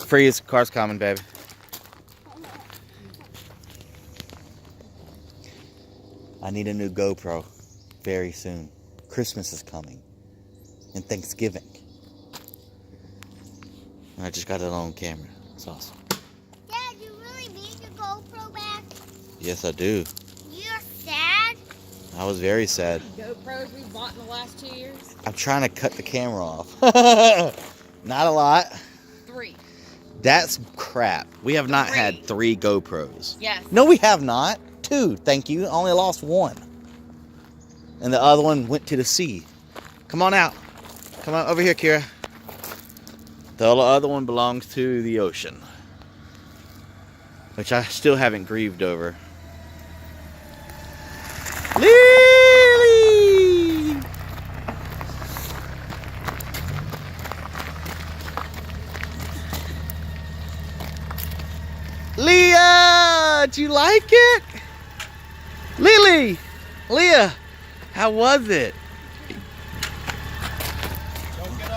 Freeze, car's coming, baby. I need a new GoPro very soon. Christmas is coming. And Thanksgiving. And I just got it on camera. It's awesome. Dad, you really need your GoPro back? Yes, I do. You're sad? I was very sad. GoPros we bought in the last 2 years? I'm trying to cut the camera off. Not a lot. 3. That's crap. We have not had 3 GoPros. Yes. No, we have not. 2, thank you. I only lost 1. And the other one went to the sea. Come on out. Come on over here, Kira. The other one belongs to the ocean. Which I still haven't grieved over. Lily! Leah! Did you like it? Lily! Leah! How was it?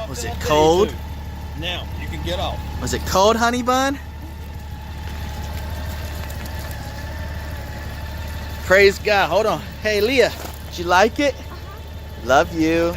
Was it cold? Now, you can get off. Was it cold, honey bun? Praise God. Hold on. Hey, Leah, did you like it? Love you.